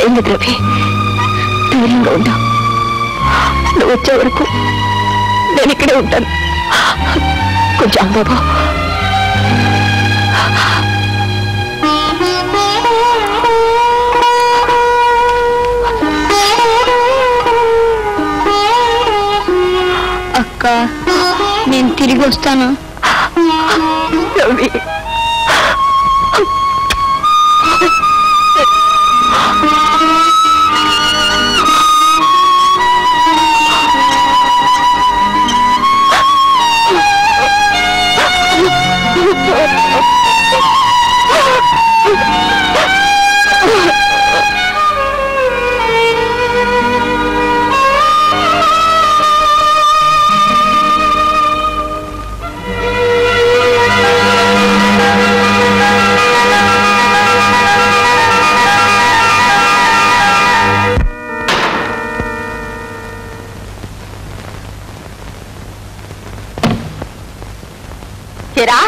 భయం లేదు రవి, ధైర్యంగా ఉందా. నువ్వు వచ్చే వరకు నేను ఇక్కడే ఉంటాను. కొంచెం బాబు. అక్క, నేను తిరిగి వస్తాను. రవి, చేరా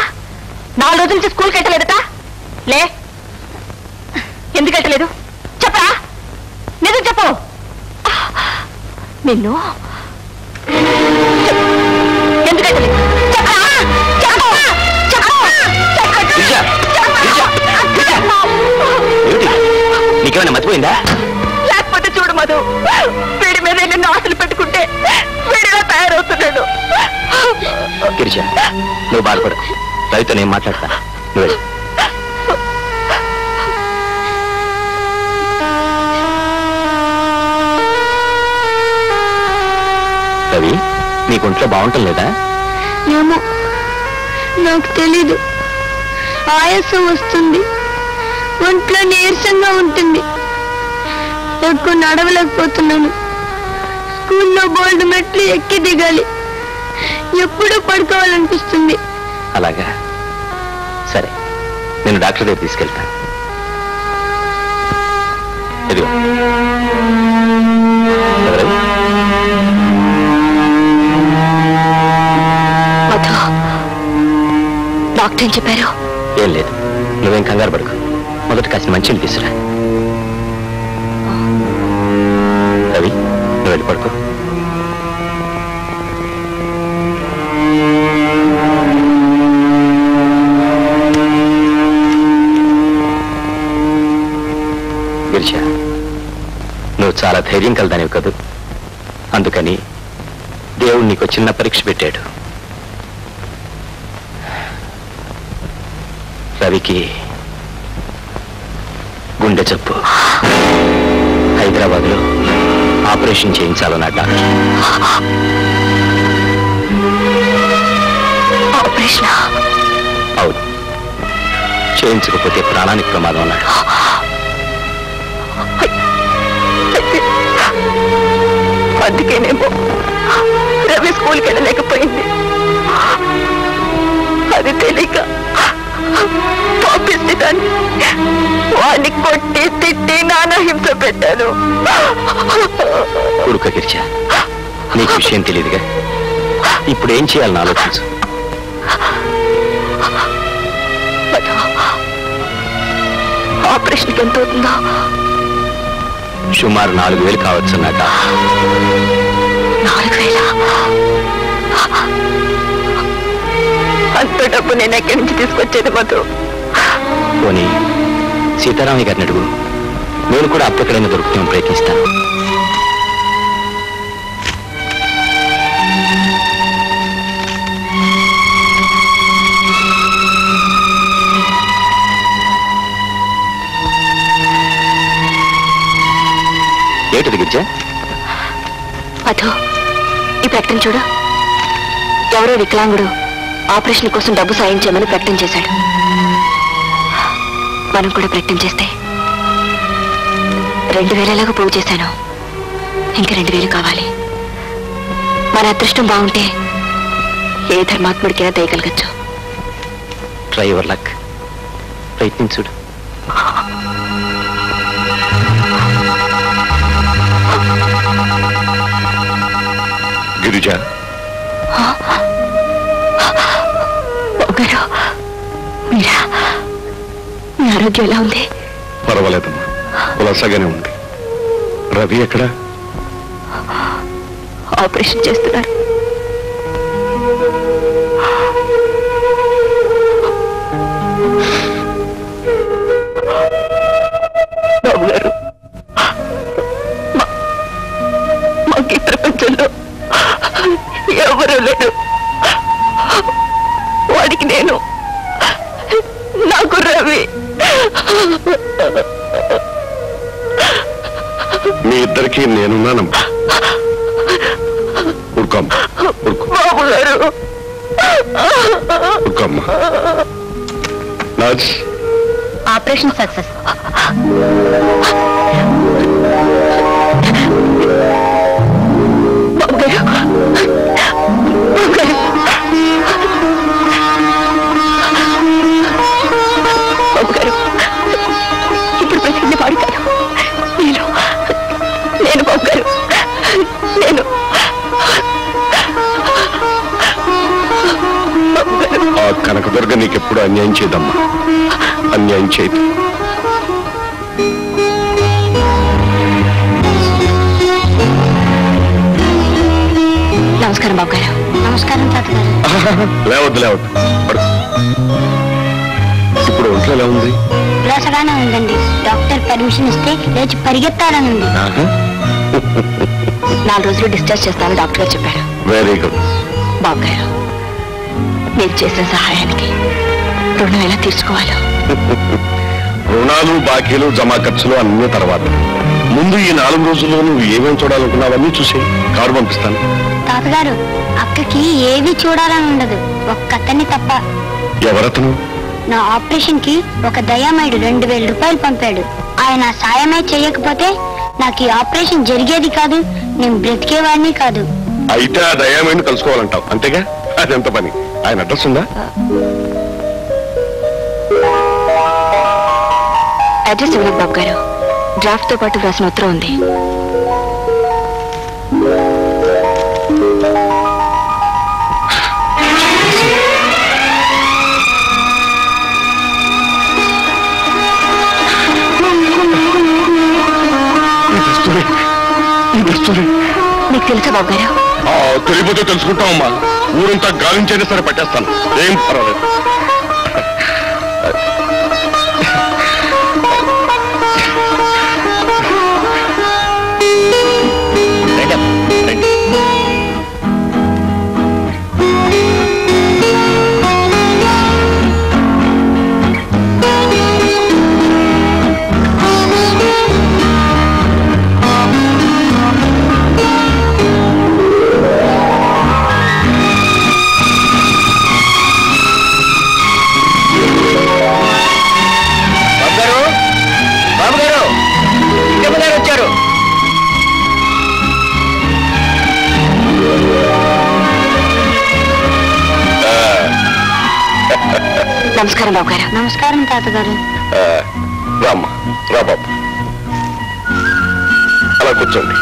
4 రోజుల నుంచి స్కూల్కి వెళ్ళలేదట? లే, ఎందుకు వెళ్ళలేదు చెప్పరా? నిజం చెప్పు. నిన్ను ఎందుకు వెళ్ళలేదు నీకేమైనా మర్చిపోయిందా? లేకపోతే చూడు మధు, వీడి మీద నిన్ను ఆశలు పెట్టుకుంటే వీడిలా తయారవుతున్నాడు. గిరిజ, నువ్వు బాధపడు, రవితో నేను మాట్లాడతా. నువ్వు రవి, నీకు ఒంట్లో బాగుంటం లేదా? ఏమో, నాకు తెలీదు. ఆయాసం వస్తుంది, ఒంట్లో నీరసంగా ఉంటుంది, ఎక్కువ నడవలేకపోతున్నాను. స్కూల్లో బోల్డ్ మెట్లు ఎక్కి దిగాలి, ఎప్పుడూ పడుకోవాలనిపిస్తుంది. అలాగా, సరే, నేను డాక్టర్ దగ్గర తీసుకెళ్తాను. ఇదిగో. ఎవరు? మధు, డాక్టర్ ఏం చెప్పారు? ఏం లేదు, నువ్వేం కంగారు పడుకో. మొదట కాసిన మంచిని తీసురా. రవి, నువ్వు వెళ్ళి పడుకో. గిరిజ, నువ్వు చాలా ధైర్యం కలదానివి కదూ, అందుకని దేవుడు నీకు చిన్న పరీక్ష పెట్టాడు. రవికి గుండె జబ్బు, హైదరాబాద్లో ఆపరేషన్ చేయించాలన్న డాక్టర్. ఆపరేషన్? అవును, చేయించకపోతే ప్రాణానికి ప్రమాదం అన్నాడు. అందుకేనేమో రవి స్కూల్కి వెళ్ళలేకపోయింది. అది తెలియక పంపిస్తే దాన్ని వాడిని కొట్టి తిట్టి నానా హింస పెట్టాను. కొడుక గిరిజ, నీకు విషయం తెలియదుగా, ఇప్పుడు ఏం చేయాలని ఆలోచించు. ఆపరేషన్కి ఎంత అవుతుందో? సుమారు 4,000 కావచ్చున్నాక. 4,000? అంత డబ్బు నేను ఎక్కడి నుంచి తీసుకొచ్చేది మధు? పోనీ సీతారామయ్య గారిని అడుగు, నేను కూడా అప్పటికైనా దొరుకుతాం ప్రయత్నిస్తాను. ఏమిటిది గిరిజ? మధు, ఈ ప్రకటన చూడు. ఎవరో వికలాంగుడు ఆపరేషన్ కోసం డబ్బు సాయం చేయమని ప్రకటన చేశాడు. మనం కూడా ప్రకటన చేస్తే 2,000 పోగు చేశాను, ఇంకా 2,000 కావాలి. మన అదృష్టం బాగుంటే ఏ ధర్మాత్ముడికైనా దయగలగచ్చు. ట్రై యువర్ లక్, ప్రయత్నించుడు. గిరిజ, మీరా? మీ ఆరోగ్యం ఎలా ఉంది? పర్వాలేదమ్మా, కులాసాగానే ఉంది. రవి ఎక్కడ? ఆపరేషన్ చేస్తున్నారు. బాబు గారు, మాకు ఈ ప్రపంచంలో ఎవరూ లేరు. వాడికి నేను, నాకు రవి. మీ ఇద్దరికి నేనున్నానమ్మా. ఊరుకోమ్మా, ఊరుకో. బాబు గారు, ఊరుకోమ్మా. Nurse, operation success. బాబు గారు, బాబు గారు, బాబు గారు, ఇప్పుడు బ్రతికింది వాడు కాదు, నేను బాబు గారు, నేను. ఆ కనకదుర్గ నీకెప్పుడు అన్యాయం చేయదమ్మా, అన్యాయం చేయదు. నమస్కారం బాబు గారు. నమస్కారం తాతగారు. లేవద్దు లేవద్దు, పడు. ఇప్పుడు ఒంట్లో ఎలా ఉంది? ఉల్లాసగానే ఉందండి. డాక్టర్ పర్మిషన్ ఇస్తే లేచి పరిగెత్తాలని ఉంది. 4 రోజులు డిశ్చార్జ్ చేస్తానని డాక్టర్ గారు చెప్పారు. Very good. బాబు గారు, మీరు చేసిన సహాయానికి రుణం ఎలా తీర్చుకోవాలో. రుణాలు, బాకీలు, జమా ఖర్చులు అన్ని తర్వాత. ముందు ఈ 4 రోజుల్లో నువ్వు ఏమేమి చూడాలనుకున్నావన్నీ చూసే. కారు పంపిస్తాను. తాతగారు, అక్కకి ఏవి చూడాలని ఉండదు, ఒక్కతన్ని తప్ప. ఎవరతను? నా ఆపరేషన్ కి ఒక దయామయుడు 2000 రూపాయలు పంపాడు. ఆయన సాయమే చెయ్యకపోతే నాకు ఈ ఆపరేషన్ జరిగేది కాదు, నేను బ్రతికేవాడిని కాదు. అయితే ఆ దయామేని కలుసుకోవాలంటావు అంతేగా? అదెంత పని. ఆయన అడ్రస్ ఉందా? అడ్రస్ ఇవ్వలేదు బాబు గారు. డ్రాఫ్ట్ తో పాటు వ్రాసిన ఉత్తరం ఉంది. మీకు తెలుసా బాబు గారు? తెలియపోతే తెలుసుకుంటామమ్మా. ఊరంతా గాలించైనా సరే పట్టేస్తాను, ఏం పర్వాలేదు. నమస్కారం బాబు గారు. నమస్కారం తాతగారు. రామ్మా, రా బాబు, అలా కూర్చోండి.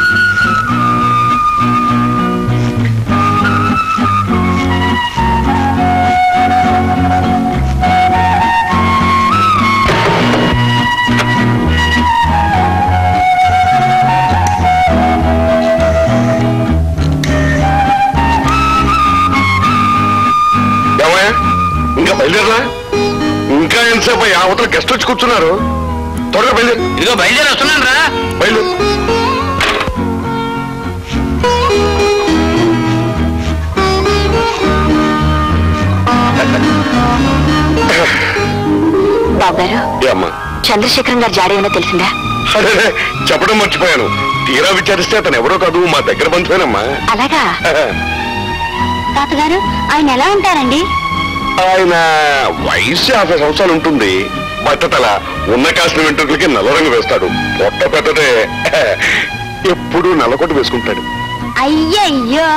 ఇంకా బయలుదేరలా? ఇంకా ఎంతసేపు? అవతల గెస్ట్ వచ్చి కూర్చున్నారు. త్వరగా బయలుదేరు. ఇదిగో బయలుదేరి వస్తున్నాను రా. బయలుదేరు. బాబు గారు, అమ్మా, చంద్రశేఖరం గారు జాడీ ఏమైనా తెలిసిందా? అదే చెప్పడం మర్చిపోయాను. తీరా విచారిస్తే అతను ఎవరో కాదు, మా దగ్గర బంధువేనమ్మా. అలాగా? తాతగారు, ఆయన ఎలా ఉంటారండి? ఆయన వయసు 50 సంవత్సరాలు ఉంటుంది. బట్టతల, ఉన్న కాసిన వెంట్రుకలకి నల్ల రంగు వేస్తాడు. పొట్ట పెట్టదే, ఎప్పుడు నల్లకొట్టు వేసుకుంటాడు. అయ్యయ్యో,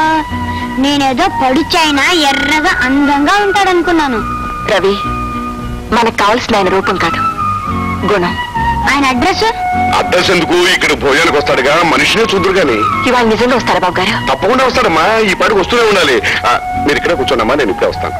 నేనేదో పడుచైనా ఎర్రగా అందంగా ఉంటాడనుకున్నాను. రవి, మనకు కావాల్సిన ఆయన రూపం కాదు, గుణం. ఆయన అడ్రస్? అడ్రస్ ఎందుకు? ఇక్కడ భోజనానికి వస్తాడుగా, మనిషినే చూద్దరు గాని. ఇవాళ నిజంగా వస్తారా బాబు గారు? తప్పకుండా వస్తాడమ్మా, ఈ పాటికి వస్తూనే ఉండాలి. మీరు ఇక్కడే కూర్చోండమ్మా, నేను ఇప్పుడే వస్తాను.